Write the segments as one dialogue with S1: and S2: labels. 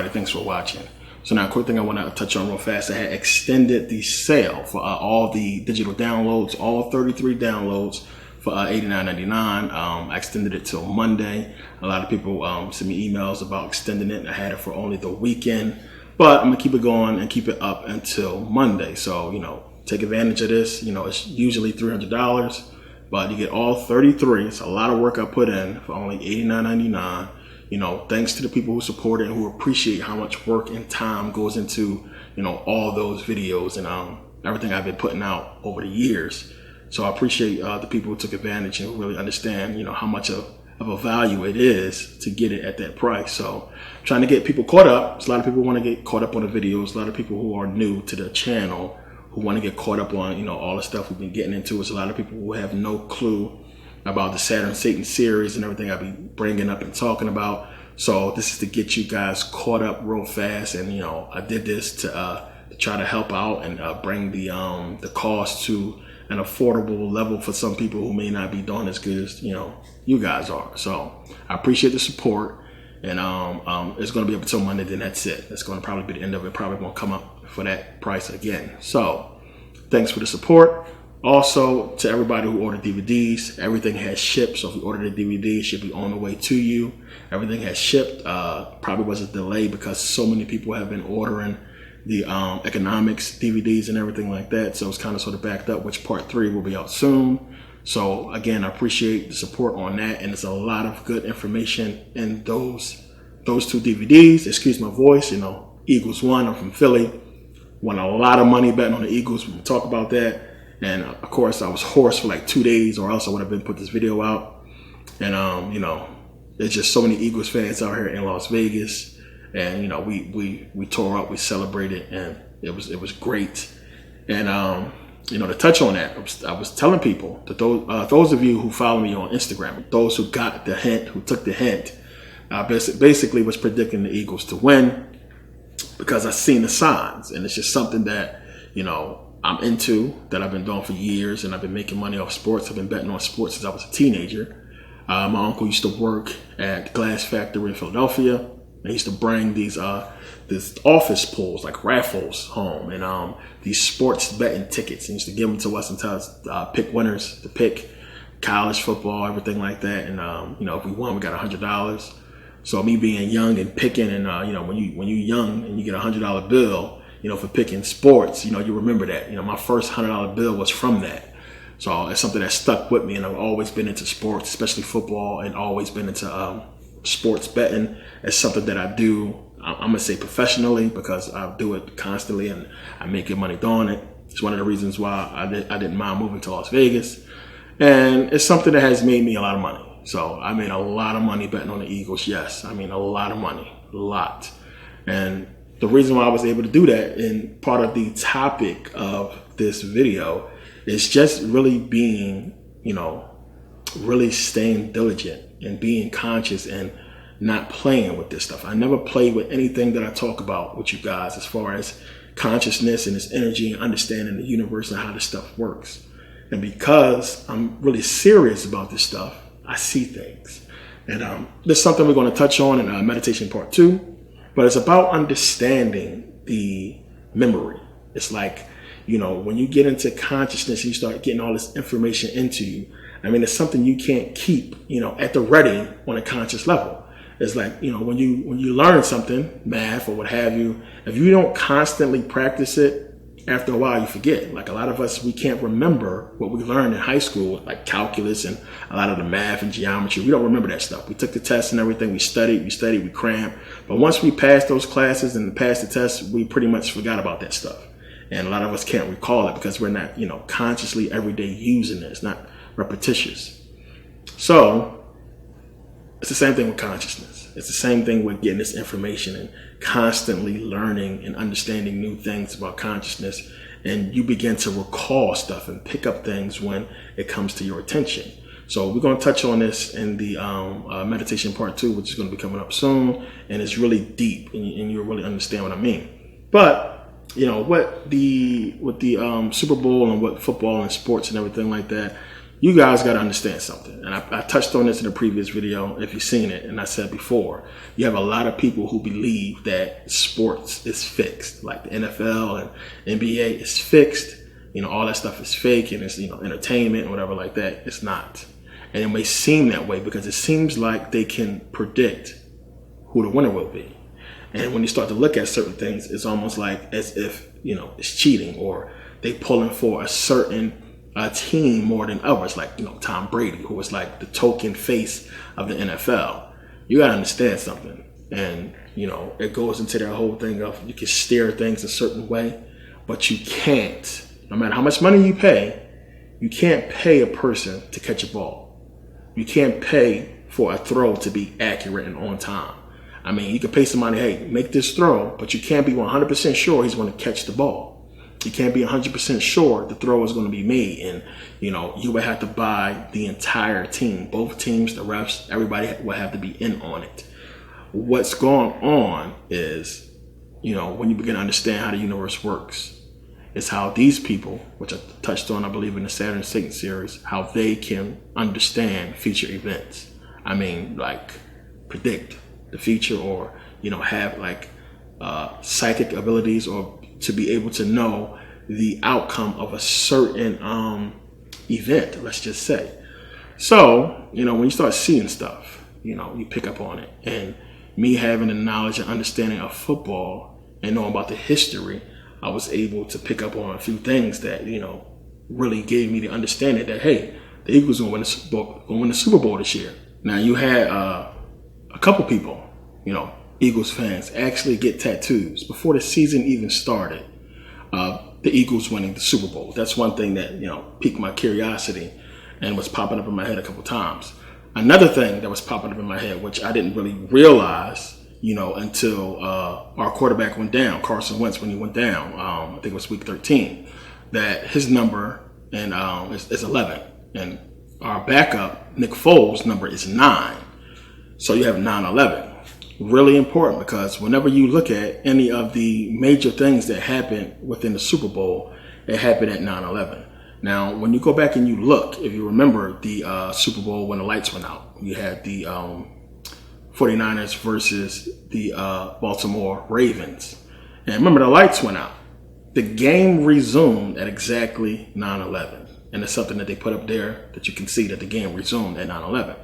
S1: everybody. Thanks for watching. So now, a quick thing I want to touch on real fast. I had extended the sale for all the digital downloads, all 33 downloads for $89.99. I extended it till Monday. A lot of people sent me emails about extending it. I had it for only the weekend, but I'm gonna keep it going and keep it up until Monday. So, take advantage of this. It's usually $300, but you get all 33. It's a lot of work I put in for only $89.99. Thanks to the people who support it and who appreciate how much work and time goes into, all those videos and everything I've been putting out over the years. So I appreciate the people who took advantage and who really understand, how much of a value it is to get it at that price. So I'm trying to get people caught up. So a lot of people want to get caught up on the videos. A lot of people who are new to the channel who want to get caught up on, all the stuff we've been getting into. It's a lot of people who have no clue about the Saturn Satan series and everything I'll be bringing up and talking about. So this is to get you guys caught up real fast. And, I did this to try to help out and bring the cost to an affordable level for some people who may not be doing as good as, you guys are. So I appreciate the support. And it's going to be up until Monday, then that's it. That's going to probably be the end of it. Probably won't come up for that price again. So thanks for the support. Also, to everybody who ordered DVDs, everything has shipped. So if you ordered a DVD, it should be on the way to you. Everything has shipped. Probably was a delay because so many people have been ordering the economics DVDs and everything like that. So it's kind of sort of backed up, which part 3 will be out soon. So again, I appreciate the support on that. And there's a lot of good information in those 2 DVDs. Excuse my voice, Eagles won. I'm from Philly. Won a lot of money betting on the Eagles. We'll talk about that. And of course, I was hoarse for like 2 days, or else I would have been put this video out. And there's just so many Eagles fans out here in Las Vegas, and we tore up, we celebrated, and it was great. And to touch on that, I was telling people that those of you who follow me on Instagram, those who got the hint, who took the hint, basically was predicting the Eagles to win because I seen the signs, and it's just something that I'm into, that I've been doing for years, and I've been making money off sports. I've been betting on sports since I was a teenager. My uncle used to work at the glass factory in Philadelphia. He used to bring these office pulls, like raffles, home, and these sports betting tickets. He used to give them to us and tell us pick winners to pick college football, everything like that. And if we won, we got $100. So me being young and picking, and when you're young and you get $100 bill, for picking sports, you remember that. My first $100 bill was from that. So it's something that stuck with me, and I've always been into sports, especially football, and always been into sports betting. It's something that I do, I'm going to say professionally, because I do it constantly and I make good money doing it. It's one of the reasons why I didn't mind moving to Las Vegas. And it's something that has made me a lot of money. So I made a lot of money betting on the Eagles. Yes, I mean a lot of money, a lot. And the reason why I was able to do that, and part of the topic of this video, is just really being, really staying diligent and being conscious and not playing with this stuff. I never play with anything that I talk about with you guys as far as consciousness and its energy and understanding the universe and how this stuff works. And because I'm really serious about this stuff, I see things. And there's something we're going to touch on in meditation part 2. But it's about understanding the memory. It's like, when you get into consciousness and you start getting all this information into you, it's something you can't keep, at the ready on a conscious level. It's like, when you learn something, math or what have you, if you don't constantly practice it, after a while you forget. Like a lot of us, we can't remember what we learned in high school, like calculus and a lot of the math and geometry. We don't remember that stuff. We took the tests and everything. We studied, we crammed. But once we passed those classes and passed the tests, we pretty much forgot about that stuff. And a lot of us can't recall it because we're not, consciously every day using it. It's not repetitious. So it's the same thing with consciousness. It's the same thing with getting this information and constantly learning and understanding new things about consciousness. And you begin to recall stuff and pick up things when it comes to your attention. So we're going to touch on this in the meditation part 2, which is going to be coming up soon. And it's really deep, and you'll really understand what I mean. But with the Super Bowl and what football and sports and everything like that, you guys got to understand something. And I touched on this in a previous video, if you've seen it. And I said before, you have a lot of people who believe that sports is fixed, like the NFL and NBA is fixed. You know, all that stuff is fake and it's, you know, entertainment and whatever like that. It's not. And it may seem that way because it seems like they can predict who the winner will be. And when you start to look at certain things, it's almost like as if, you know, it's cheating, or they pulling for a certain team more than others, like, you know, Tom Brady, who was like the token face of the NFL. You got to understand something. And, you know, it goes into that whole thing of you can steer things a certain way, but you can't, no matter how much money you can't pay a person to catch a ball. You can't pay for a throw to be accurate and on time. I mean, you can pay somebody, hey, make this throw, but you can't be 100% sure he's going to catch the ball. You can't be 100% sure the throw is going to be made. And, you know, you would have to buy the entire team, both teams, the refs, everybody would have to be in on it. What's going on is, you know, when you begin to understand how the universe works, it's how these people, which I touched on, I believe, in the Saturn Satan series, how they can understand future events. I mean, like, predict the future, or, you know, have like psychic abilities, or to be able to know the outcome of a certain event, let's just say. So, you know, when you start seeing stuff, you know, you pick up on it. And me having the knowledge and understanding of football and knowing about the history, I was able to pick up on a few things that, you know, really gave me the understanding that, hey, the Eagles going to win the Super Bowl this year. Now, you had a couple people, you know, Eagles fans, actually get tattoos before the season even started. The Eagles winning the Super Bowl. That's one thing that, you know, piqued my curiosity and was popping up in my head a couple times. Another thing that was popping up in my head, which I didn't really realize, you know, until our quarterback went down, Carson Wentz, when he went down, I think it was week 13, that his number is 11. And our backup, Nick Foles' number is 9. So you have 9-11. Really important, because whenever you look at any of the major things that happened within the Super Bowl, it happened at 9/11. Now, when you go back and you look, if you remember the Super Bowl when the lights went out, you had the 49ers versus the Baltimore Ravens. And remember, the lights went out. The game resumed at exactly 9/11. And it's something that they put up there that you can see that the game resumed at 9/11.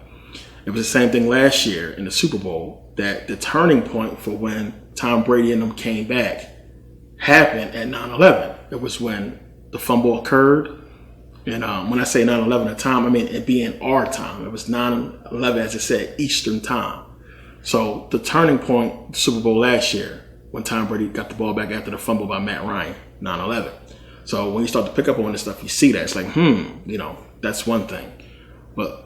S1: It was the same thing last year in the Super Bowl, that the turning point for when Tom Brady and them came back happened at 9/11. It was when the fumble occurred. And when I say 9/11 at time, I mean it being our time. It was 9/11, as I said, Eastern time. So the turning point, the Super Bowl last year, when Tom Brady got the ball back after the fumble by Matt Ryan, 9/11. So when you start to pick up on this stuff, you see that. It's like, you know, that's one thing. But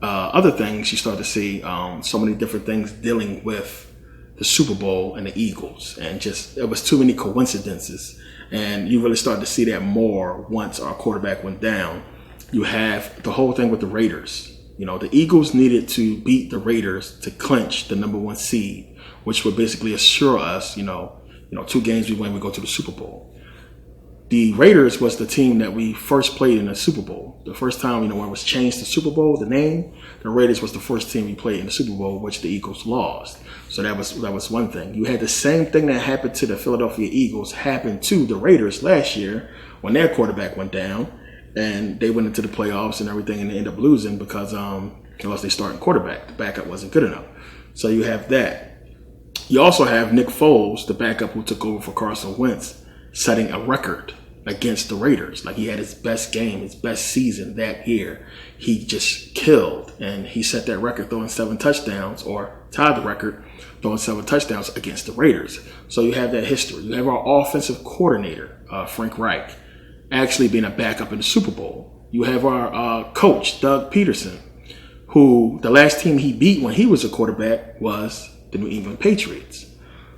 S1: other things, you start to see so many different things dealing with the Super Bowl and the Eagles. And just, it was too many coincidences. And you really start to see that more once our quarterback went down. You have the whole thing with the Raiders. You know, the Eagles needed to beat the Raiders to clinch the #1 seed, which would basically assure us, you know, 2 games we win, we go to the Super Bowl. The Raiders was the team that we first played in the Super Bowl. The first time, when it was changed to Super Bowl, the name, the Raiders was the first team we played in the Super Bowl, which the Eagles lost. So that was one thing. You had the same thing that happened to the Philadelphia Eagles happen to the Raiders last year when their quarterback went down, and they went into the playoffs and everything, and they ended up losing because they starting quarterback. The backup wasn't good enough. So you have that. You also have Nick Foles, the backup who took over for Carson Wentz, setting a record against the Raiders. Like, he had his best game, his best season that year. He just killed, and he set that record throwing 7 touchdowns, or tied the record throwing 7 touchdowns against the Raiders. So you have that history. You have our offensive coordinator, Frank Reich, actually being a backup in the Super Bowl. You have our coach, Doug Peterson, who the last team he beat when he was a quarterback was the New England Patriots.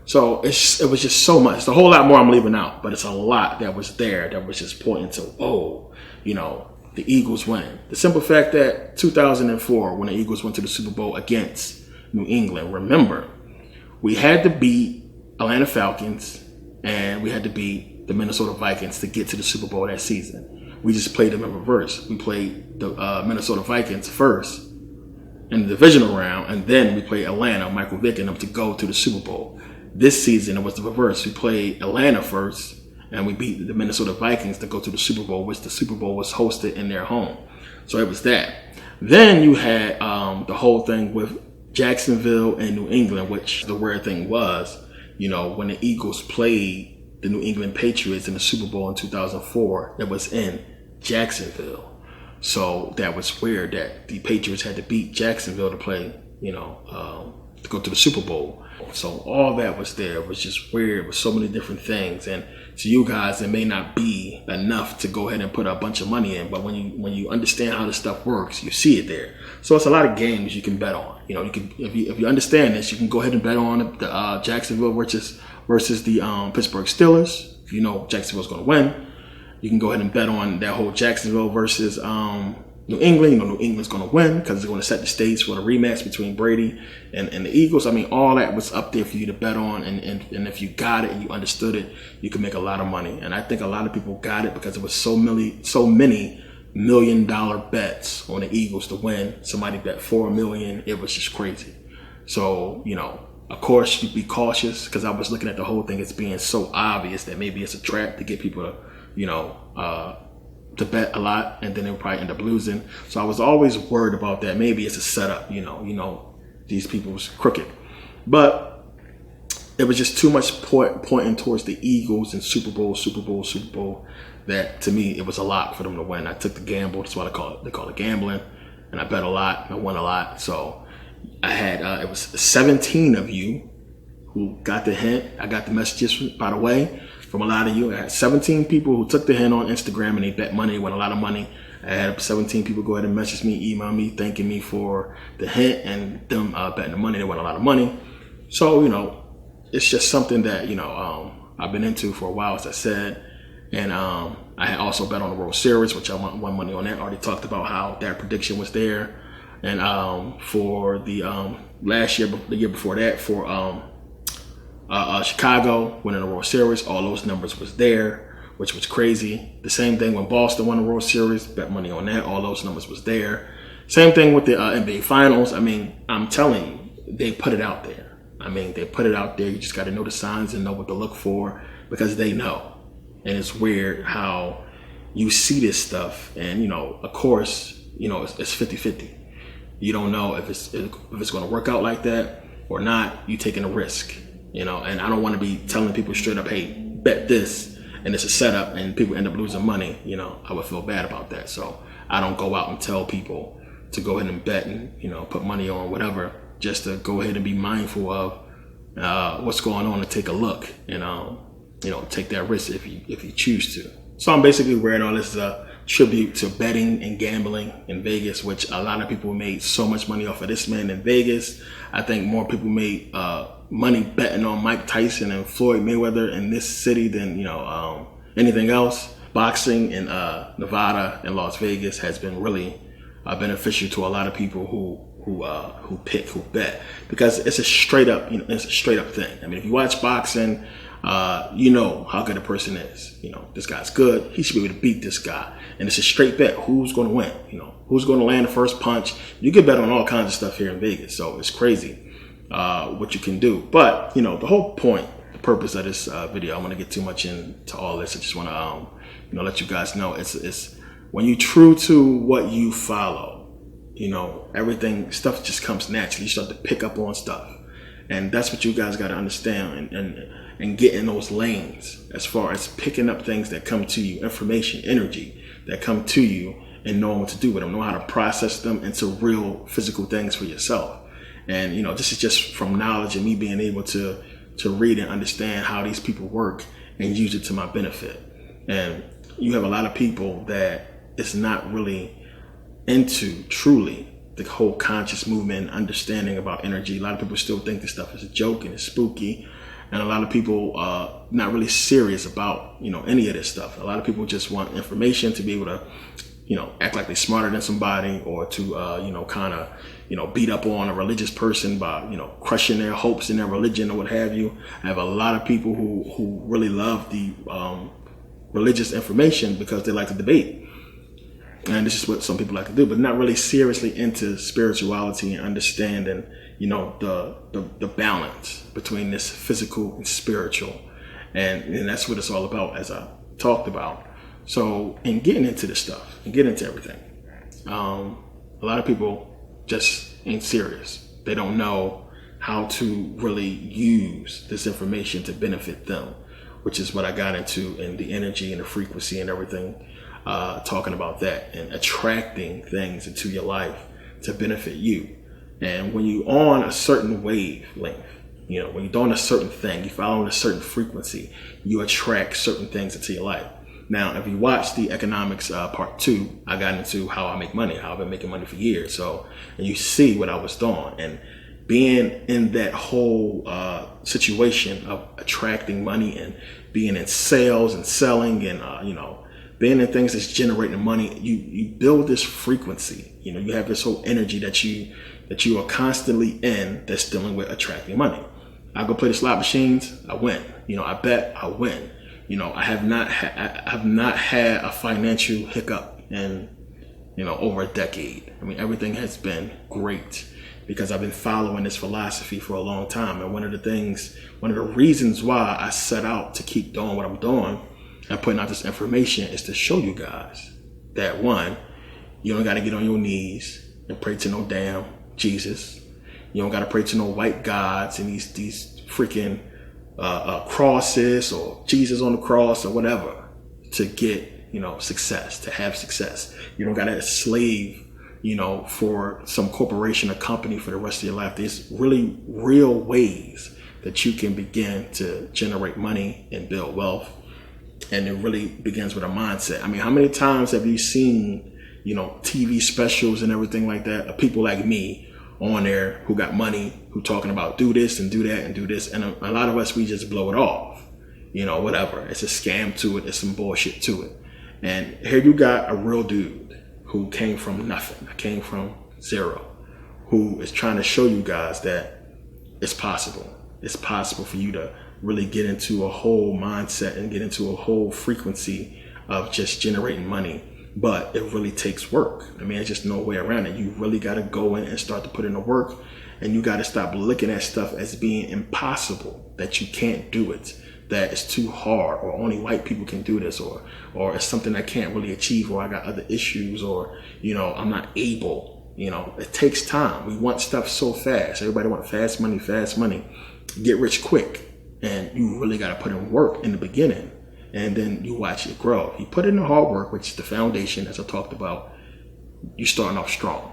S1: So it was just so much. It's a whole lot more I'm leaving out, but it's a lot that was there that was just pointing to, the Eagles win. The simple fact that 2004, when the Eagles went to the Super Bowl against New England, remember, we had to beat Atlanta Falcons and we had to beat the Minnesota Vikings to get to the Super Bowl that season. we just played them in reverse. We played the Minnesota Vikings first in the divisional round, and then we played Atlanta, Michael Vick and them, to go to the Super Bowl. This season, it was the reverse. We played Atlanta first, and we beat the Minnesota Vikings to go to the Super Bowl, which the Super Bowl was hosted in their home. So it was that. Then you had the whole thing with Jacksonville and New England, which the weird thing was, when the Eagles played the New England Patriots in the Super Bowl in 2004, it was in Jacksonville. So that was weird that the Patriots had to beat Jacksonville to play, to go to the Super Bowl. So all that was there. It was just weird with so many different things. And to you guys, it may not be enough to go ahead and put a bunch of money in, but when you understand how this stuff works, you see it there. So it's a lot of games you can bet on. You can, if you understand this, you can go ahead and bet on the Jacksonville versus the Pittsburgh Steelers. If you know Jacksonville's going to win, you can go ahead and bet on that whole Jacksonville versus New England. New England's going to win because they're going to set the stage for the rematch between Brady and the Eagles. I mean, all that was up there for you to bet on, and if you got it and you understood it, you could make a lot of money. And I think a lot of people got it because it was so many $1 million bets on the Eagles to win. Somebody bet $4 million. It was just crazy. So, of course, you'd be cautious because I was looking at the whole thing as being so obvious that maybe it's a trap to get people to, to bet a lot, and then they'll probably end up losing. So I was always worried about that. Maybe it's a setup, these people was crooked. But it was just too much pointing towards the Eagles and Super Bowl, that to me, it was a lot for them to win. I took the gamble. That's what they call it gambling. And I bet a lot. I won a lot. So I had, it was 17 of you who got the hint. I got the messages, by the way, from a lot of you. I had 17 people who took the hint on Instagram and they bet money, won a lot of money. I had 17 people go ahead and message me, email me, thanking me for the hint and them betting the money. They won a lot of money. So, it's just something that, I've been into for a while, as I said. And I had also bet on the World Series, which I won money on that. I already talked about how that prediction was there. And for the last year, the year before that, for Chicago winning the World Series, all those numbers was there, which was crazy. The same thing when Boston won the World Series, bet money on that, all those numbers was there. Same thing with the NBA Finals. I mean, I'm telling you, they put it out there. They put it out there. You just got to know the signs and know what to look for because they know. And it's weird how you see this stuff and, of course, it's 50-50. You don't know if it's going to work out like that or not. You taking a risk. And I don't want to be telling people straight up, hey, bet this, and it's a setup, and people end up losing money. I would feel bad about that. So I don't go out and tell people to go ahead and bet and, put money on whatever, just to go ahead and be mindful of what's going on and take a look and, take that risk if you choose to. So I'm basically wearing all this tribute to betting and gambling in Vegas, which a lot of people made so much money off of this man in Vegas. I think more people made money betting on Mike Tyson and Floyd Mayweather in this city than anything else. Boxing in Nevada and Las Vegas has been really beneficial to a lot of people who bet, because it's a straight up thing. If you watch boxing, how good a person is. This guy's good. He should be able to beat this guy. And it's a straight bet. Who's going to win? Who's going to land the first punch? You can bet on all kinds of stuff here in Vegas. So it's crazy what you can do. But, the whole point, the purpose of this video, I don't want to get too much into all this. I just want to, let you guys know it's when you're true to what you follow, everything, stuff just comes naturally. You start to pick up on stuff. And that's what you guys got to understand and get in those lanes as far as picking up things that come to you, information, energy that come to you, and knowing what to do with them, know how to process them into real physical things for yourself. And, this is just from knowledge and me being able to read and understand how these people work and use it to my benefit. And you have a lot of people that is not really into truly the whole conscious movement, understanding about energy. A lot of people still think this stuff is a joke and it's spooky. And a lot of people not really serious about, any of this stuff. A lot of people just want information to be able to, act like they're smarter than somebody, or to, beat up on a religious person by, crushing their hopes in their religion or what have you. I have a lot of people who really love the religious information because they like to debate. And this is what some people like to do, but not really seriously into spirituality and understanding, the balance between this physical and spiritual. And that's what it's all about, as I talked about. So in getting into this stuff and getting into everything, a lot of people just ain't serious. They don't know how to really use this information to benefit them, which is what I got into in the energy and the frequency and everything, talking about that and attracting things into your life to benefit you. And when you're on a certain wavelength, when you're doing a certain thing, you follow a certain frequency, you attract certain things into your life. Now, if you watch the economics part 2, I got into how I make money, how I've been making money for years. So, and you see what I was doing, and being in that whole situation of attracting money and being in sales and selling and, being in things that's generating money, you build this frequency. You have this whole energy that you are constantly in that's dealing with attracting money. I go play the slot machines, I win. I bet, I win. I have not had a financial hiccup in, over a decade. I mean, everything has been great because I've been following this philosophy for a long time. And one of the reasons why I set out to keep doing what I'm doing and putting out this information is to show you guys that, one, you don't got to get on your knees and pray to no damn Jesus. You don't got to pray to no white gods and these freaking crosses or Jesus on the cross or whatever to get, success, to have success. You don't got to slave, for some corporation or company for the rest of your life. There's really real ways that you can begin to generate money and build wealth. And it really begins with a mindset. I mean, how many times have you seen, TV specials and everything like that of people like me on there who got money, who talking about do this and do that and do this. And a lot of us, we just blow it off, whatever. It's a scam to it. It's some bullshit to it. And here you got a real dude who came from nothing, came from zero, who is trying to show you guys that it's possible. It's possible for you to really get into a whole mindset and get into a whole frequency of just generating money. But it really takes work. I mean, there's just no way around it. You really got to go in and start to put in the work. And you got to stop looking at stuff as being impossible, that you can't do it, that it's too hard, or only white people can do this, or it's something I can't really achieve, or I got other issues, or, I'm not able. It takes time. We want stuff so fast. Everybody wants fast money, get rich quick. And you really got to put in work in the beginning. And then you watch it grow. You put in the hard work, which is the foundation, as I talked about, you're starting off strong.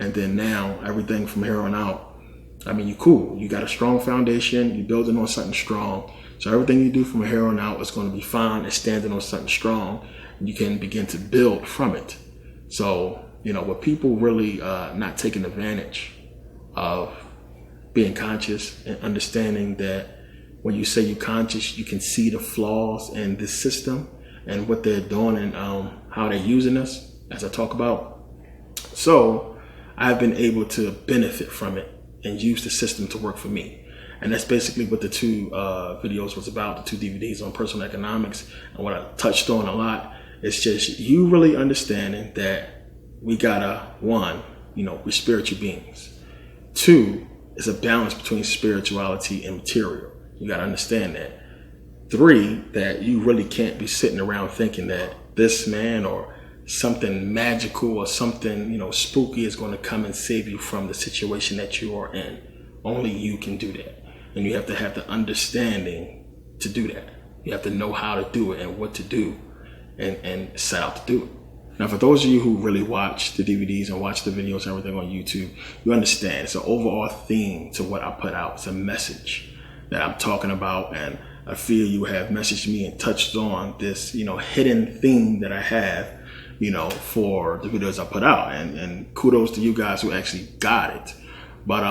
S1: And then now, everything from here on out, I mean, you cool. You got a strong foundation. You're building on something strong. So everything you do from here on out is going to be fine. It's standing on something strong. You can begin to build from it. So, with people really not taking advantage of being conscious and understanding that when you say you're conscious, you can see the flaws in this system and what they're doing and how they're using us, as I talk about. So I've been able to benefit from it and use the system to work for me. And that's basically what the 2 videos was about, the 2 DVDs on personal economics. And what I touched on a lot is just you really understanding that we gotta, 1, we're spiritual beings. 2, is a balance between spirituality and material. You got to understand that. 3, that you really can't be sitting around thinking that this man or something magical or something, spooky is going to come and save you from the situation that you are in. Only you can do that. And you have to have the understanding to do that. You have to know how to do it and what to do and set out to do it. Now, for those of you who really watch the DVDs and watch the videos and everything on YouTube, you understand it's an overall theme to what I put out. It's a message that I'm talking about, and I feel you have messaged me and touched on this, hidden theme that I have, for the videos I put out, and kudos to you guys who actually got it. But,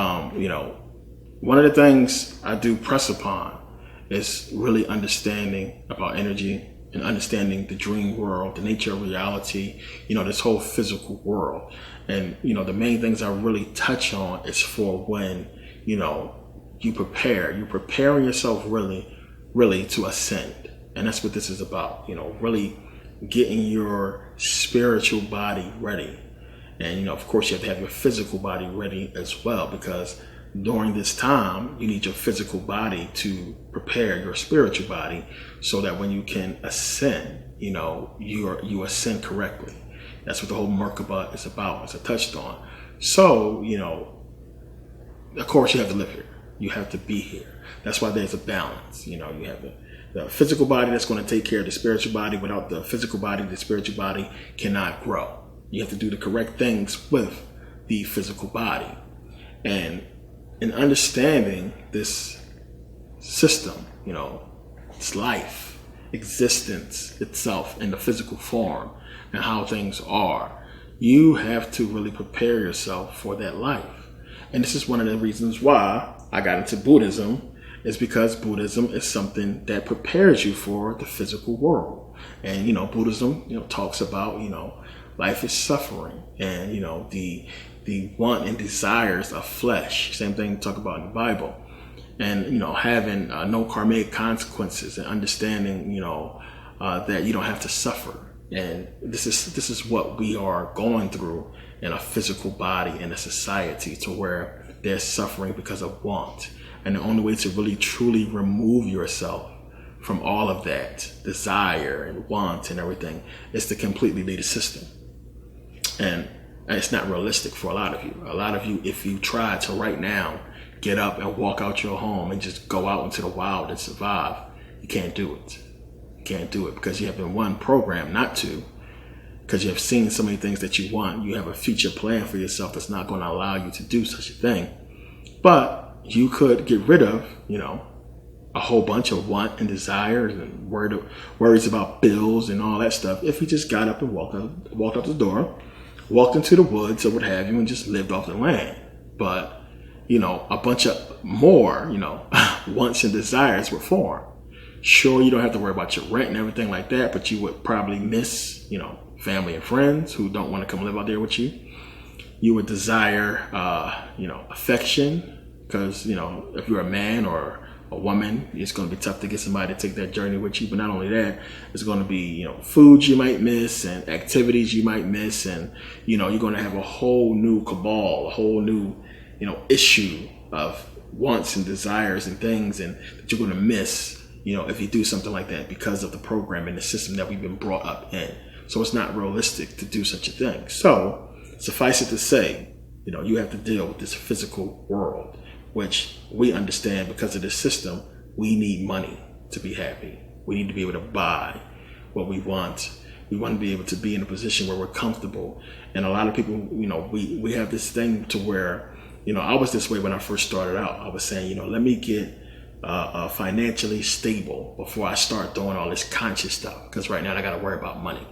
S1: one of the things I do press upon is really understanding about energy and understanding the dream world, the nature of reality, this whole physical world. And, the main things I really touch on is for when, you prepare. You're preparing yourself really to ascend. And that's what this is about, really getting your spiritual body ready. And, of course, you have to have your physical body ready as well, because during this time, you need your physical body to prepare your spiritual body so that when you can ascend, you ascend correctly. That's what the whole Merkabah is about, as I touched on. So, of course, you have to live here. You have to be here. That's why there's a balance. You have the physical body that's going to take care of the spiritual body. Without the physical body, the spiritual body cannot grow. You have to do the correct things with the physical body. And in understanding this system, its life, existence itself in the physical form and how things are, you have to really prepare yourself for that life. And this is one of the reasons why I got into Buddhism, is because Buddhism is something that prepares you for the physical world. And, Buddhism, talks about, life is suffering, and, the want and desires of flesh. Same thing we talk about in the Bible. And, having no karmic consequences, and understanding, that you don't have to suffer. And this is what we are going through in a physical body, in a society, to where there's suffering because of want. And the only way to really truly remove yourself from all of that desire and want and everything is to completely leave the system. And it's not realistic for a lot of you. A lot of you, if you try to right now get up and walk out your home and just go out into the wild and survive, you can't do it. You can't do it because you have been programmed not to, because you have seen so many things that you want. You have a future plan for yourself that's not going to allow you to do such a thing. But you could get rid of, a whole bunch of want and desires and worries about bills and all that stuff if you just got up and walked out the door, walked into the woods or what have you, and just lived off the land. But, a bunch of more, wants and desires were formed. Sure, you don't have to worry about your rent and everything like that, but you would probably miss, family and friends who don't want to come live out there with you. You would desire, affection, because, if you're a man or a woman, it's going to be tough to get somebody to take that journey with you. But not only that, it's going to be, foods you might miss and activities you might miss. And, you're going to have a whole new cabal, a whole new, issue of wants and desires and things and that you're going to miss, if you do something like that, because of the program and the system that we've been brought up in. So it's not realistic to do such a thing. So suffice it to say, you have to deal with this physical world, which we understand because of this system. We need money to be happy. We need to be able to buy what we want. We want to be able to be in a position where we're comfortable. And a lot of people, we have this thing to where, I was this way when I first started out. I was saying, let me get financially stable before I start doing all this conscious stuff. Because right now I got to worry about money.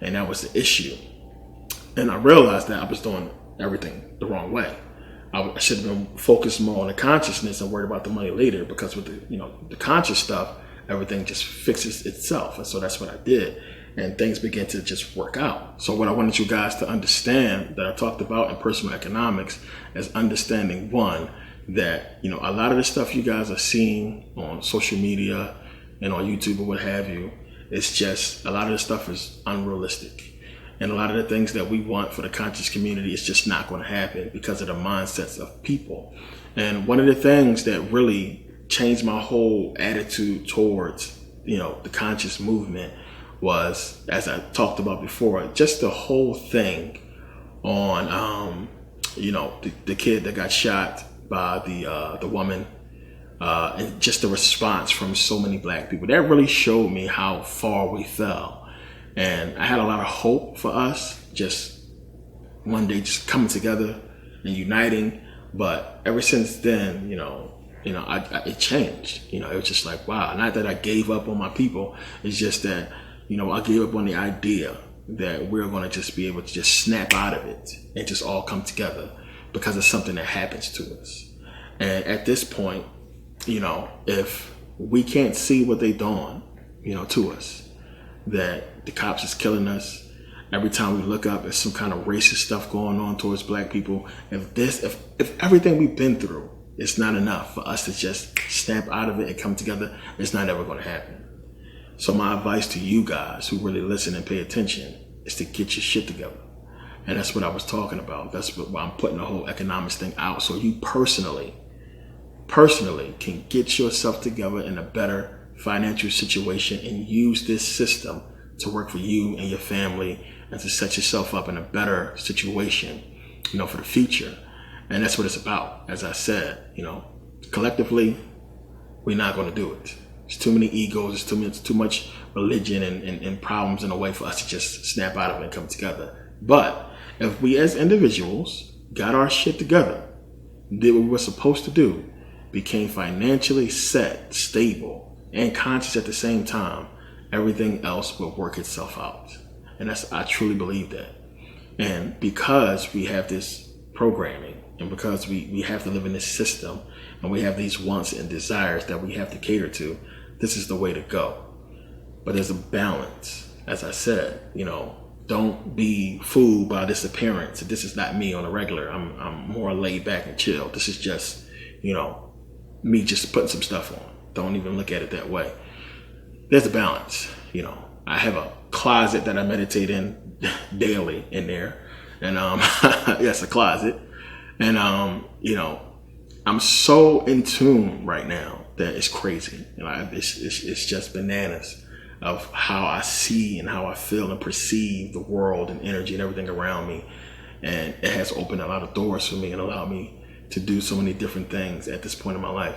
S1: And that was the issue. And I realized that I was doing everything the wrong way. I should have been focused more on the consciousness and worried about the money later, because with the conscious stuff, everything just fixes itself. And so that's what I did. And things began to just work out. So what I wanted you guys to understand that I talked about in personal economics is understanding, one, that, a lot of the stuff you guys are seeing on social media and on YouTube or what have you, it's just, a lot of the stuff is unrealistic. And a lot of the things that we want for the conscious community is just not going to happen because of the mindsets of people. And one of the things that really changed my whole attitude towards, the conscious movement was, as I talked about before, just the whole thing on, the kid that got shot by the woman, and just the response from so many black people. That really showed me how far we fell. And I had a lot of hope for us just one day just coming together and uniting. But ever since then, it changed. It was just like, wow, not that I gave up on my people. It's just that, I gave up on the idea that we're going to just be able to just snap out of it and just all come together because of something that happens to us. And at this point, if we can't see what they're doing, to us, that the cops is killing us. Every time we look up, there's some kind of racist stuff going on towards black people. If everything we've been through is not enough for us to just snap out of it and come together, it's not ever going to happen. So my advice to you guys who really listen and pay attention is to get your shit together. And that's what I was talking about. That's why I'm putting the whole economics thing out. So you personally can get yourself together in a better financial situation and use this system to work for you and your family and to set yourself up in a better situation, for the future. And that's what it's about. As I said, collectively, we're not going to do it. There's too many egos, there's too much religion and problems in a way for us to just snap out of it and come together. But if we as individuals got our shit together, did what we were supposed to do, became financially set, stable, and conscious at the same time, everything else will work itself out. And I truly believe that. And because we have this programming, and because we have to live in this system, and we have these wants and desires that we have to cater to, this is the way to go. But there's a balance. As I said, don't be fooled by this appearance. This is not me on a regular. I'm more laid back and chill. This is just, me just putting some stuff on. Don't even look at it that way. There's a balance. I have a closet that I meditate in daily in there. And yes, a closet. And I'm so in tune right now that it's crazy. It's just bananas of how I see and how I feel and perceive the world and energy and everything around me. And it has opened a lot of doors for me and allowed me to do so many different things at this point in my life.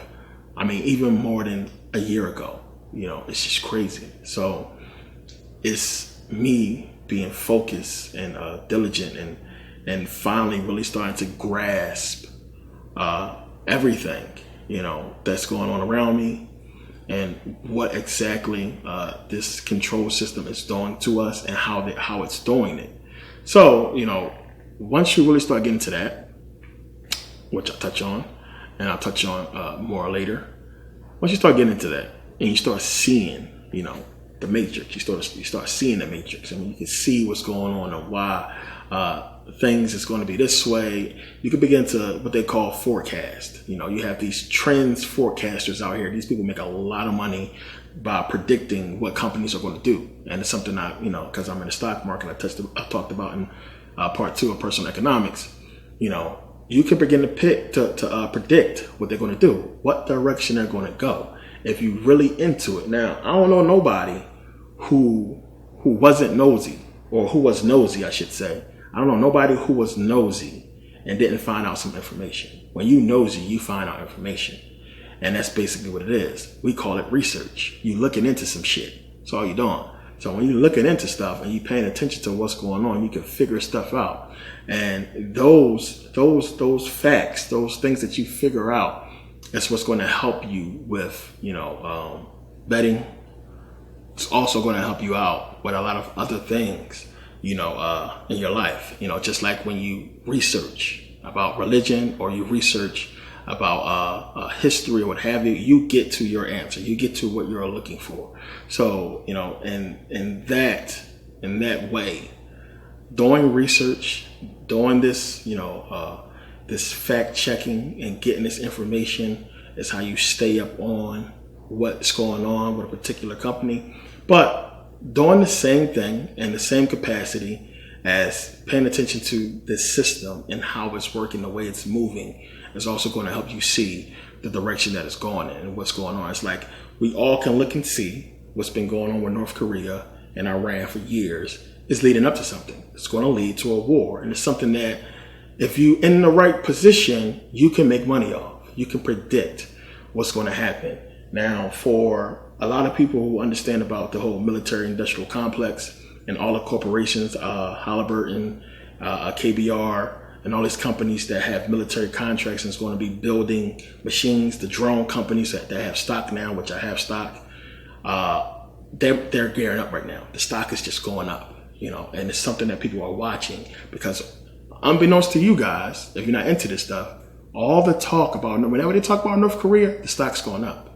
S1: I mean, even more than a year ago, it's just crazy. So it's me being focused and diligent and finally really starting to grasp everything, that's going on around me and what exactly this control system is doing to us and how it's doing it. So, once you really start getting to that, which I'll touch on, and I'll touch on more later. Once you start getting into that and you start seeing, the matrix, you start seeing the matrix. I mean, you can see what's going on and why things is going to be this way. You can begin to what they call forecast. You have these trends forecasters out here. These people make a lot of money by predicting what companies are going to do. And it's something because I'm in the stock market, I talked about in part 2 of personal economics. You can begin to predict what they're going to do, what direction they're going to go, if you're really into it. Now, I don't know nobody who wasn't nosy, or who was nosy, I should say. I don't know nobody who was nosy and didn't find out some information. When you nosy, you find out information. And that's basically what it is. We call it research. You looking into some shit. That's all you're doing. So when you're looking into stuff and you're paying attention to what's going on, you can figure stuff out. And those facts, those things that you figure out, that's what's going to help you with, betting. It's also going to help you out with a lot of other things, in your life. Just like when you research about religion or you research about history or what have you, you get to your answer. You get to what you're looking for. So, in that way, doing research, doing this, this fact checking and getting this information is how you stay up on what's going on with a particular company. But doing the same thing in the same capacity as paying attention to this system and how it's working, the way it's moving, is also going to help you see the direction that it's going in and what's going on. It's like we all can look and see what's been going on with North Korea and Iran for years is leading up to something. It's going to lead to a war. And it's something that if you in the right position, you can make money off. You can predict what's going to happen. Now, for a lot of people who understand about the whole military industrial complex and all the corporations, Halliburton, KBR, and all these companies that have military contracts and is going to be building machines, the drone companies that have stock now, which I have stock, they're gearing up right now. The stock is just going up, and it's something that people are watching because unbeknownst to you guys, if you're not into this stuff, all the talk about, whenever they talk about North Korea, the stock's going up.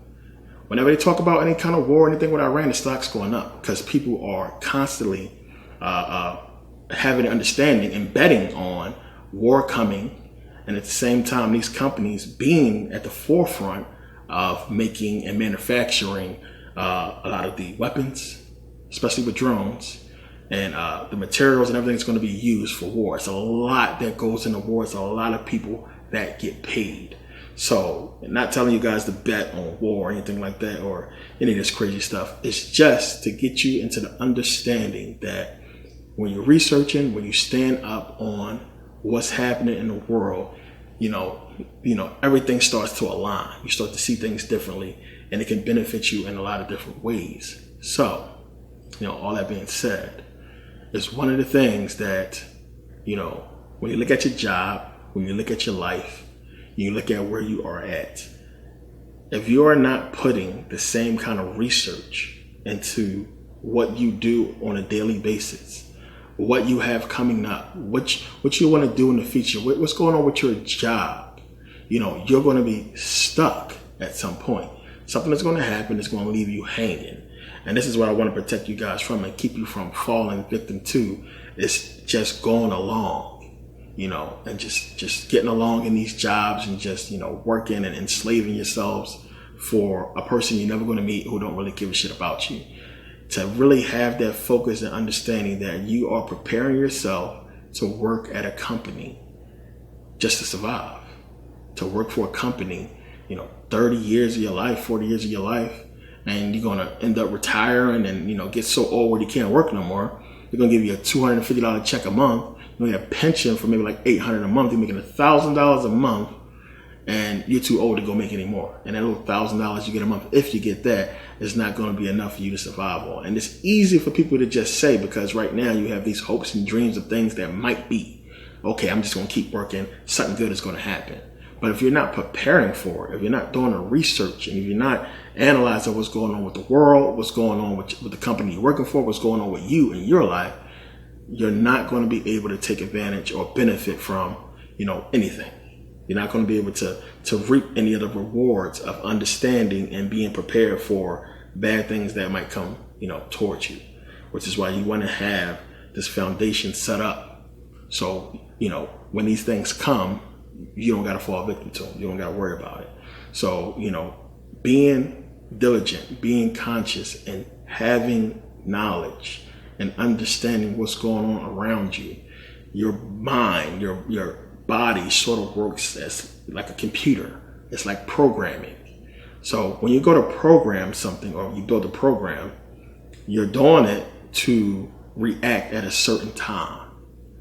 S1: Whenever they talk about any kind of war or anything with Iran, the stock's going up because people are constantly having an understanding and betting on war coming, and at the same time, these companies being at the forefront of making and manufacturing a lot of the weapons, especially with drones, and the materials and everything that's going to be used for war. It's a lot that goes into war. It's a lot of people that get paid. So, not telling you guys to bet on war or anything like that or any of this crazy stuff. It's just to get you into the understanding that when you're researching, when you stand up on what's happening in the world, everything starts to align. You start to see things differently, and it can benefit you in a lot of different ways. So, all that being said, it's one of the things that, when you look at your job, when you look at your life, you look at where you are at. If you are not putting the same kind of research into what you do on a daily basis, what you have coming up, what you want to do in the future, what's going on with your job, you're going to be stuck at some point. Something that's going to happen is going to leave you hanging. And this is what I want to protect you guys from and keep you from falling victim to, is just going along. And just getting along in these jobs and just, working and enslaving yourselves for a person you're never going to meet who don't really give a shit about you. To really have that focus and understanding that you are preparing yourself to work at a company just to survive, to work for a company, 30 years of your life, 40 years of your life, and you're going to end up retiring and, get so old where you can't work no more. They're going to give you a $250 check a month. You get a pension for maybe like $800 a month. You're making $1,000 a month, and you're too old to go make any more. And that little $1,000 you get a month, if you get that, is not going to be enough for you to survive on. And it's easy for people to just say, because right now you have these hopes and dreams of things that might be. Okay, I'm just going to keep working. Something good is going to happen. But if you're not preparing for it, if you're not doing the research, and if you're not analyzing what's going on with the world, what's going on with the company you're working for, what's going on with you in your life, you're not going to be able to take advantage or benefit from, anything. You're not going to be able to reap any of the rewards of understanding and being prepared for bad things that might come, towards you, which is why you want to have this foundation set up. So, when these things come, you don't got to fall victim to them. You don't got to worry about it. So, being diligent, being conscious, and having knowledge and understanding what's going on around you. Your mind, your body sort of works as like a computer. It's like programming. So when you go to program something or you build a program, you're doing it to react at a certain time.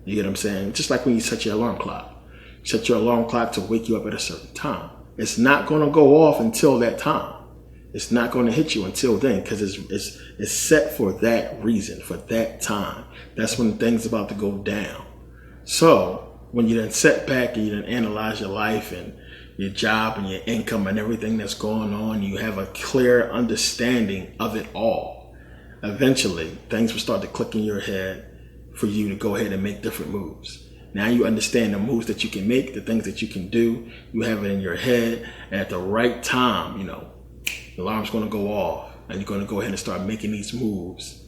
S1: You get what I'm saying? Just like when you set your alarm clock. Set your alarm clock to wake you up at a certain time. It's not going to go off until that time. It's not going to hit you until then, because it's set for that reason, for that time. That's when things about to go down. So when you then sit back and you then analyze your life and your job and your income and everything that's going on, you have a clear understanding of it all. Eventually, things will start to click in your head for you to go ahead and make different moves. Now you understand the moves that you can make, the things that you can do. You have it in your head, and at the right time, the alarm's going to go off, and you're going to go ahead and start making these moves,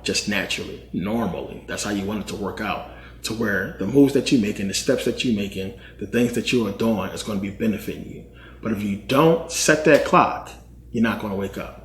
S1: just naturally, normally. That's how you want it to work out, to where the moves that you're making, the steps that you're making, the things that you are doing is going to be benefiting you. But if you don't set that clock, you're not going to wake up.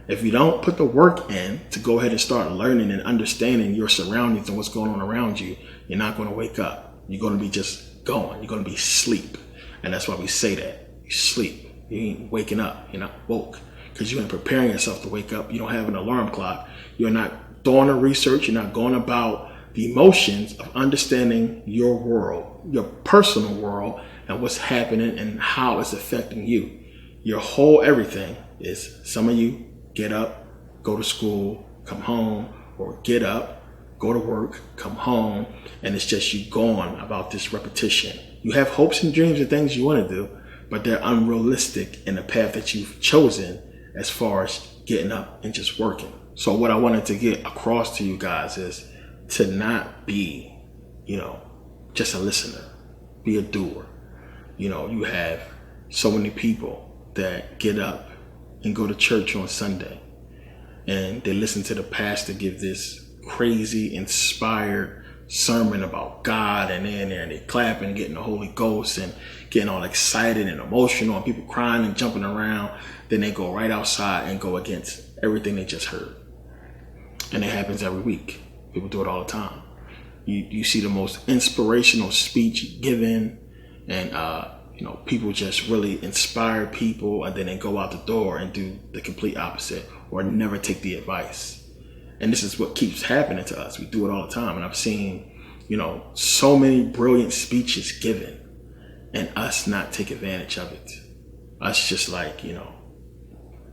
S1: If you don't put the work in to go ahead and start learning and understanding your surroundings and what's going on around you, you're not going to wake up. You're going to be just going. You're going to be asleep. And that's why we say that. You sleep. You ain't waking up. You're not woke, because you ain't preparing yourself to wake up. You don't have an alarm clock. You're not doing the research. You're not going about the emotions of understanding your world, your personal world, and what's happening and how it's affecting you. Your whole everything is, some of you get up, go to school, come home, or get up, go to work, come home, and it's just you going about this repetition. You have hopes and dreams and things you want to do, but they're unrealistic in the path that you've chosen as far as getting up and just working. So what I wanted to get across to you guys is to not be, just a listener. Be a doer. You have so many people that get up and go to church on Sunday, and they listen to the pastor give this crazy, inspired sermon about God, and they're in there and they clapping, getting the Holy Ghost and getting all excited and emotional and people crying and jumping around. Then they go right outside and go against everything they just heard. And it happens every week. People do it all the time. You see the most inspirational speech given, and people just really inspire people, and then they go out the door and do the complete opposite or never take the advice. And this is what keeps happening to us. We do it all the time. And I've seen, so many brilliant speeches given and us not take advantage of it. Us just like,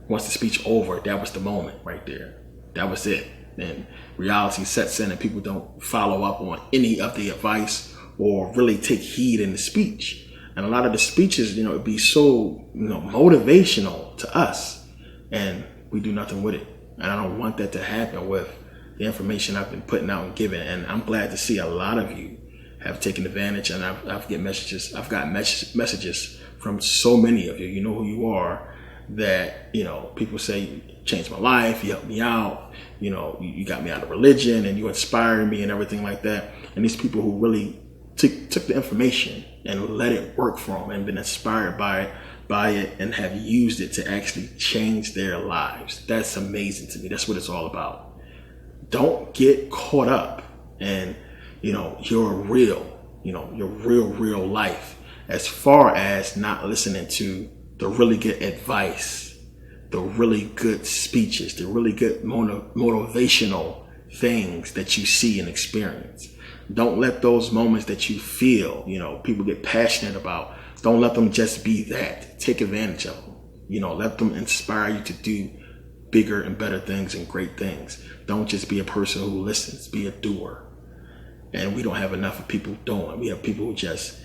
S1: once the speech over, that was the moment right there. That was it. And reality sets in and people don't follow up on any of the advice or really take heed in the speech. And a lot of the speeches, it'd be so, motivational to us, and we do nothing with it. And I don't want that to happen with the information I've been putting out and giving. And I'm glad to see a lot of you have taken advantage. And I've gotten messages from so many of you. You know who you are. That people say you changed my life. You helped me out. You got me out of religion, and you inspired me and everything like that. And these people who really took the information and let it work for them and been inspired by it and have used it to actually change their lives. That's amazing to me. That's what it's all about. Don't get caught up in, your real life, as far as not listening to the really good advice, the really good speeches, the really good motivational things that you see and experience. Don't let those moments that you feel, people get passionate about, don't let them just be that. Take advantage of them. Let them inspire you to do bigger and better things and great things. Don't just be a person who listens, be a doer. And we don't have enough of people doing. We have people who just,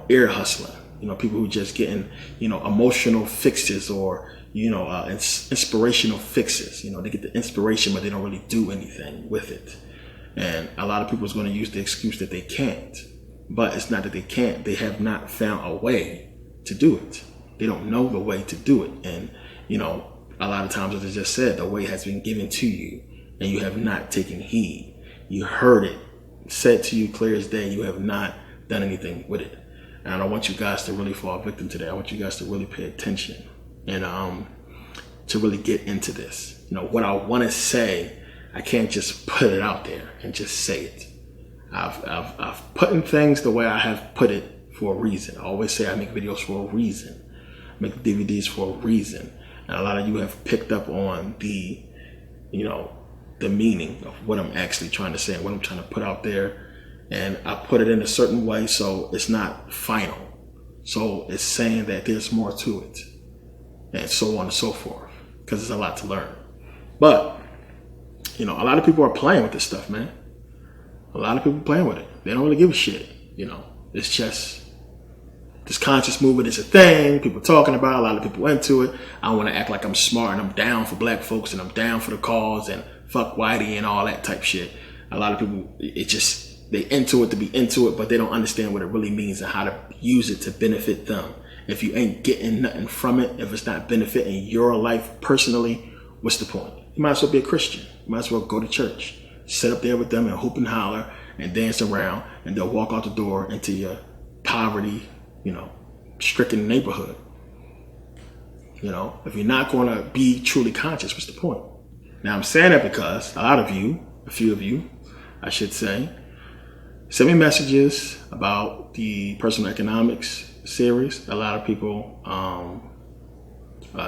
S1: ear hustling. People who just getting, emotional fixes or, inspirational fixes. They get the inspiration, but they don't really do anything with it. And a lot of people is going to use the excuse that they can't. But it's not that they can't. They have not found a way to do it. They don't know the way to do it. And, a lot of times, as I just said, the way has been given to you and you have not taken heed. You heard it said to you clear as day. You have not done anything with it. And I don't want you guys to really fall victim to that. I want you guys to really pay attention and to really get into this. What I want to say, I can't just put it out there and just say it. I've put in things the way I have put it for a reason. I always say I make videos for a reason. I make DVDs for a reason. And a lot of you have picked up on the meaning of what I'm actually trying to say and what I'm trying to put out there. And I put it in a certain way so it's not final. So it's saying that there's more to it. And so on and so forth. Because there's a lot to learn. But, a lot of people are playing with this stuff, man. A lot of people playing with it. They don't really give a shit. It's just this conscious movement is a thing. People talking about it, a lot of people into it. I want to act like I'm smart and I'm down for black folks and I'm down for the cause and fuck whitey and all that type shit. A lot of people, they into it to be into it, but they don't understand what it really means and how to use it to benefit them. If you ain't getting nothing from it, if it's not benefiting your life personally, what's the point? You might as well be a Christian. You might as well go to church. Sit up there with them and hoop and holler and dance around, and they'll walk out the door into your poverty, stricken neighborhood. If you're not going to be truly conscious, what's the point? Now I'm saying that because a few of you, I should say, send me messages about the personal economics series. A lot of people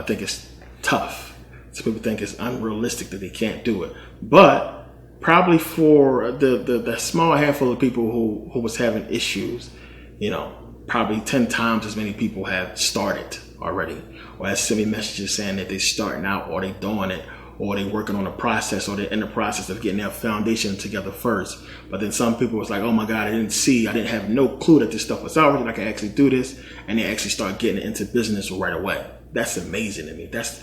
S1: think it's tough. Some people think it's unrealistic that they can't do it. But probably for the small handful of people who was having issues, probably 10 times as many people have started already, or have sent me messages saying that they're starting out, or they doing it, or they working on a process, or they're in the process of getting their foundation together first. But then some people was like, oh my God, I didn't have no clue that this stuff was out, that I could actually do this. And they actually start getting into business right away. That's amazing to me. That's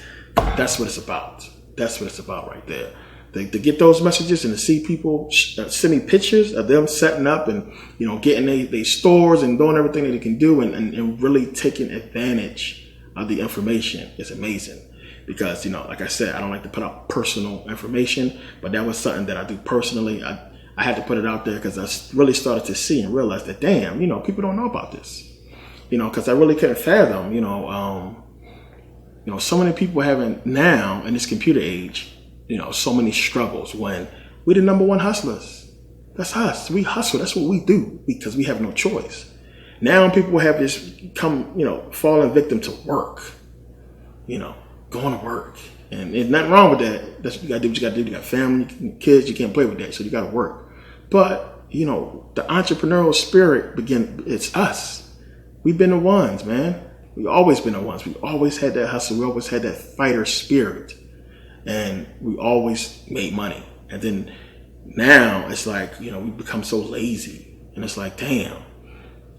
S1: what it's about. That's what it's about right there. To get those messages and to see people send me pictures of them setting up and, getting their stores and doing everything that they can do and really taking advantage of the information is amazing. Because, like I said, I don't like to put out personal information, but that was something that I do personally. I had to put it out there because I really started to see and realize that, damn, people don't know about this. Because I really couldn't fathom, so many people having now in this computer age, so many struggles when we're the number one hustlers. That's us. We hustle. That's what we do because we have no choice. Now people have this falling victim to work, going to work. And there's nothing wrong with that. That's what you got to do what you got to do. You got family, kids, you can't play with that. So you got to work. But, the entrepreneurial spirit it's us. We've been the ones, man. We've always been the ones. We always had that hustle. We always had that fighter spirit. And we always made money. And then now it's like, we become so lazy. And it's like, damn.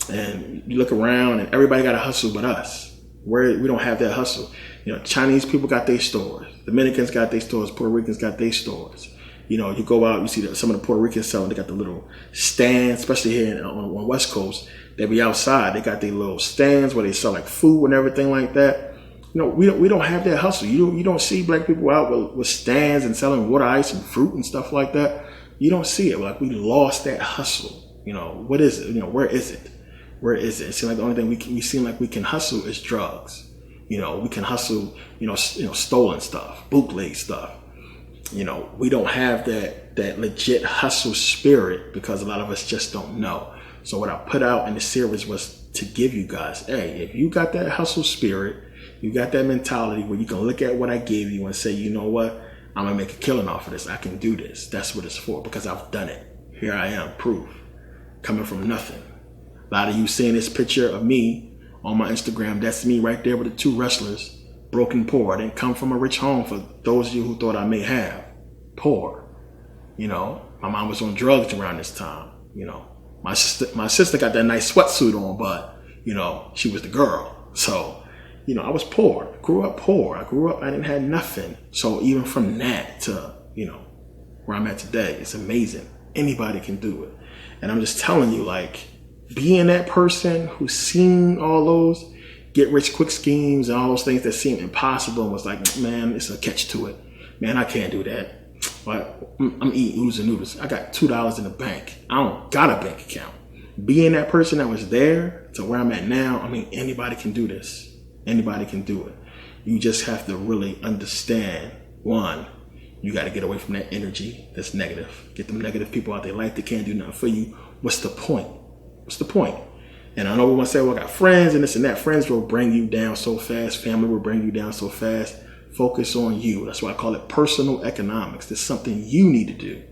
S1: And you look around and everybody got a hustle but us. We don't have that hustle. Chinese people got their stores. Dominicans got their stores. Puerto Ricans got their stores. You go out, you see that some of the Puerto Ricans selling. They got the little stands, especially here on West Coast. They be outside. They got their little stands where they sell like food and everything like that. We don't have that hustle. You don't see black people out with stands and selling water ice and fruit and stuff like that. You don't see it. Like we lost that hustle. What is it? Where is it? Where is it? It seems like the only thing we seem like we can hustle is drugs. We can hustle. Stolen stuff, bootleg stuff. We don't have that legit hustle spirit because a lot of us just don't know. So what I put out in the series was to give you guys, hey, if you got that hustle spirit, you got that mentality where you can look at what I gave you and say, you know what, I'm gonna make a killing off of this. I can do this. That's what it's for because I've done it. Here I am, proof, coming from nothing. A lot of you seeing this picture of me on my Instagram, that's me right there with the two wrestlers, broken poor. I didn't come from a rich home for those of you who thought I may have. Poor. My mom was on drugs around this time. My sister got that nice sweatsuit on, but, she was the girl. So, I was poor. Grew up poor. I didn't have nothing. So even from that to, where I'm at today, it's amazing. Anybody can do it. And I'm just telling you, like, being that person who's seen all those get rich quick schemes and all those things that seem impossible and was like, man, it's a catch to it. Man, I can't do that. But I'm eating oodles and noodles. I got $2 in the bank. I don't got a bank account. Being that person that was there to where I'm at now, anybody can do this. Anybody can do it. You just have to really understand, one, you got to get away from that energy that's negative. Get them negative people out their life that can't do nothing for you. What's the point? What's the point? And I know we want to say, well, I got friends and this and that. Friends will bring you down so fast. Family will bring you down so fast. Focus on you. That's why I call it personal economics. There's something you need to do.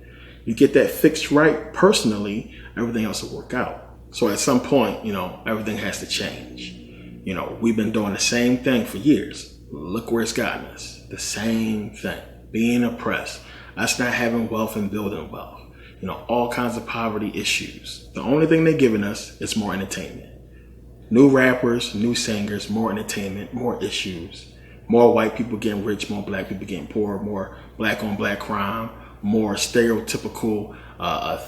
S1: You get that fixed right personally, everything else will work out. So at some point, everything has to change. We've been doing the same thing for years. Look where it's gotten us. The same thing. Being oppressed. Us not having wealth and building wealth. All kinds of poverty issues. The only thing they're giving us is more entertainment. New rappers, new singers, more entertainment, more issues. More white people getting rich, more black people getting poor, more black on black crime, more stereotypical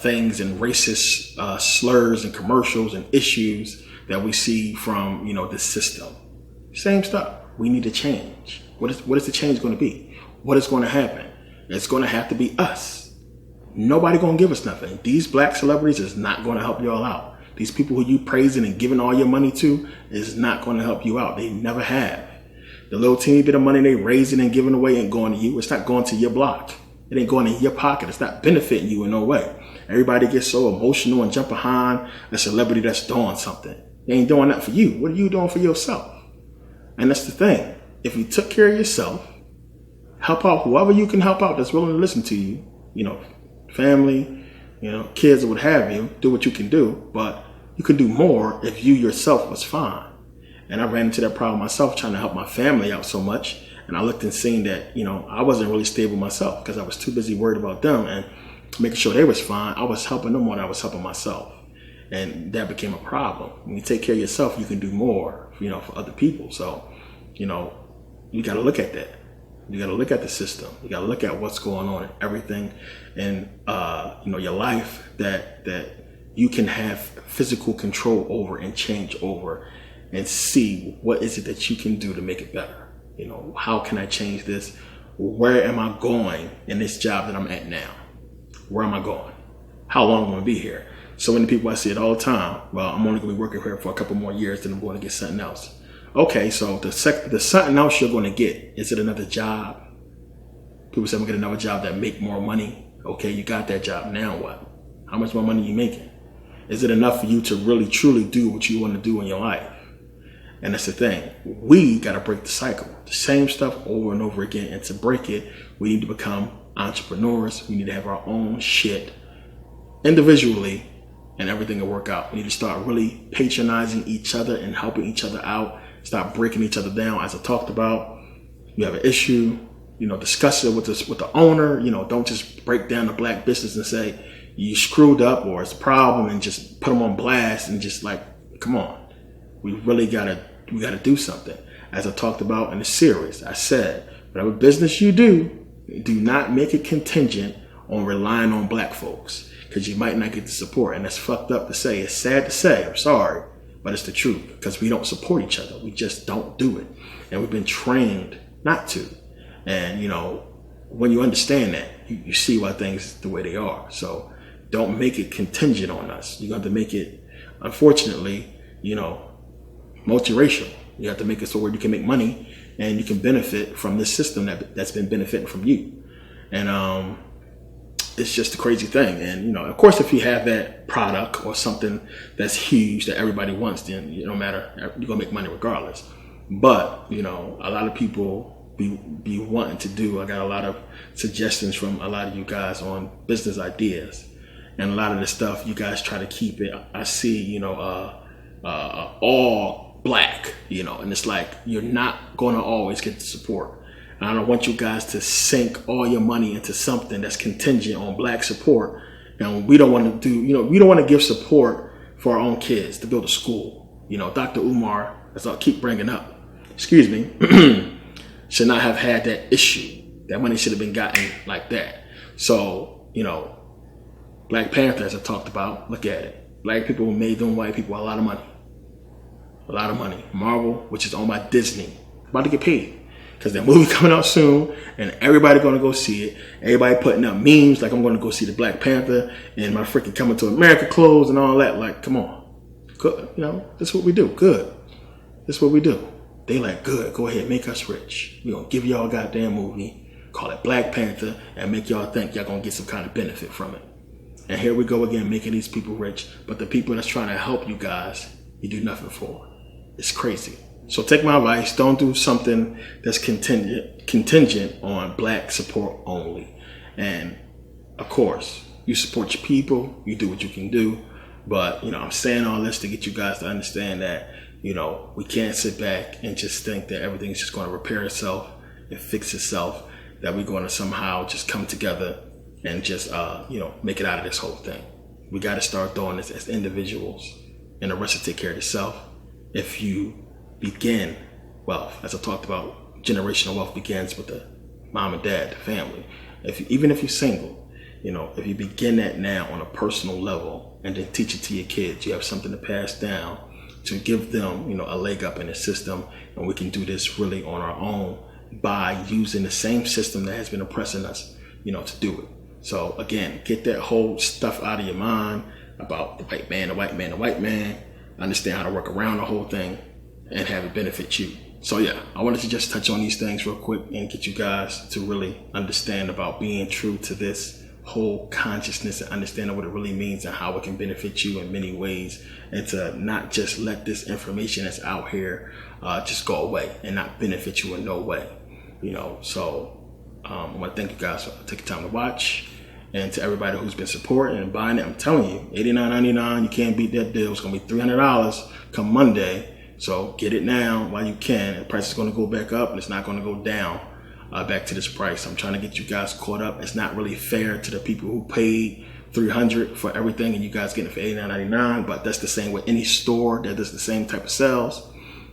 S1: things and racist slurs and commercials and issues that we see from, the system. Same stuff. We need to change. What is the change going to be? What is going to happen? It's going to have to be us. Nobody going to give us nothing. These black celebrities is not going to help you all out. These people who you praising and giving all your money to is not going to help you out. They never have. The little teeny bit of money they raising and giving away ain't going to you. It's not going to your block. It ain't going in your pocket. It's not benefiting you in no way. Everybody gets so emotional and jump behind a celebrity that's doing something. They ain't doing that for you. What are you doing for yourself? And that's the thing. If you took care of yourself, help out whoever you can help out that's willing to listen to you, family, kids or what have you, do what you can do, but you could do more if you yourself was fine. And I ran into that problem myself trying to help my family out so much. And I looked and seen that, I wasn't really stable myself because I was too busy worried about them and making sure they was fine. I was helping them more than I was helping myself. And that became a problem. When you take care of yourself, you can do more, for other people. So, you got to look at that. You got to look at the system. You got to look at what's going on and everything in, your life that you can have physical control over and change over and see what is it that you can do to make it better. How can I change this? Where am I going in this job that I'm at now? Where am I going? how long I'm going to be here. So many people, I see it all the time. Well, I'm only going to be working here for a couple more years, then I'm going to get something else. Okay, so the something else you're going to get, is it another job? People say, I'm going to get another job that make more money. Okay, you got that job. Now what? How much more money are you making? Is it enough for you to really, truly do what you want to do in your life? And that's the thing. We got to break the cycle. The same stuff over and over again. And to break it, we need to become entrepreneurs. We need to have our own shit individually, and everything will work out. We need to start really patronizing each other and helping each other out. Stop breaking each other down. As I talked about, you have an issue, discuss it with the owner. Don't just break down the black business and say you screwed up or it's a problem and just put them on blast and just like, come on. We really gotta do something. As I talked about in the series, I said, whatever business you do not make it contingent on relying on black folks, because you might not get the support. And that's fucked up to say. It's sad to say. I'm sorry, but it's the truth, because we don't support each other. We just don't do it. And we've been trained not to. And, when you understand that, you see why things the way they are. So don't make it contingent on us. You have to make it, unfortunately, multiracial. You have to make it so where you can make money and you can benefit from this system that's been benefiting from you. And it's just a crazy thing. And, of course, if you have that product or something that's huge that everybody wants, then it don't matter. You're going to make money regardless. But, a lot of people be wanting to do. I got a lot of suggestions from a lot of you guys on business ideas. And a lot of the stuff, you guys try to keep it. I see, all black, and it's like, you're not going to always get the support. And I don't want you guys to sink all your money into something that's contingent on black support. And we don't want to do, we don't want to give support for our own kids to build a school. Dr. Umar, as I'll keep bringing up, should not have had that issue. That money should have been gotten like that. So, Black Panther, as I talked about, look at it. Black people made them white people a lot of money. A lot of money. Marvel, which is owned by Disney, about to get paid. Because that movie coming out soon, and everybody going to go see it. Everybody putting up memes like I'm going to go see the Black Panther and my freaking Coming to America clothes and all that. Like, come on. Good. This is what we do. Good. This is what we do. They like, good, go ahead, make us rich. We're going to give y'all a goddamn movie, call it Black Panther, and make y'all think y'all going to get some kind of benefit from it. And here we go again, making these people rich. But the people that's trying to help you guys, you do nothing for. It's crazy. So take my advice. Don't do something that's contingent on black support only. And of course, you support your people. You do what you can do. But, I'm saying all this to get you guys to understand that, we can't sit back and just think that everything's just going to repair itself and fix itself, that we're going to somehow just come together and just, make it out of this whole thing. We got to start doing this as individuals, and the rest will take care of itself. If you begin wealth, as I talked about, generational wealth begins with the mom and dad, the family. Even if you're single, if you begin that now on a personal level and then teach it to your kids, you have something to pass down to give them, a leg up in the system. And we can do this really on our own by using the same system that has been oppressing us, to do it. So again, get that whole stuff out of your mind about the white man, the white man, the white man. Understand how to work around the whole thing and have it benefit you. So yeah, I wanted to just touch on these things real quick and get you guys to really understand about being true to this whole consciousness and understanding what it really means and how it can benefit you in many ways, and to not just let this information that's out here just go away and not benefit you in no way. So I want to thank you guys for taking time to watch, and to everybody who's been supporting and buying it. I'm telling you, $89.99, you can't beat that deal. It's going to be $300 come Monday. So get it now while you can. The price is going to go back up, and it's not going to go down back to this price. I'm trying to get you guys caught up. It's not really fair to the people who paid $300 for everything, and you guys getting it for $89.99. But that's the same with any store that does the same type of sales.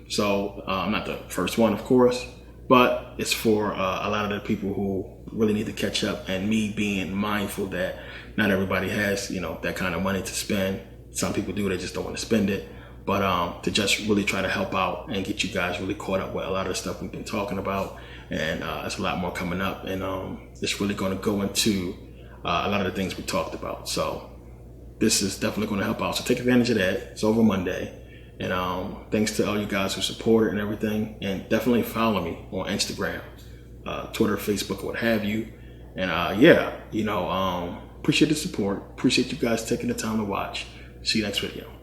S1: So I'm not the first one, of course, but it's for a lot of the people who really need to catch up, and me being mindful that not everybody has, that kind of money to spend. Some people do, they just don't want to spend it. But to just really try to help out and get you guys really caught up with a lot of the stuff we've been talking about. And there's a lot more coming up, and it's really going to go into a lot of the things we talked about. So this is definitely going to help out. So take advantage of that. It's over Monday. And thanks to all you guys who support it and everything. And definitely follow me on Instagram, Twitter, Facebook, what have you. And yeah, you know, appreciate the support. Appreciate you guys taking the time to watch. See you next video.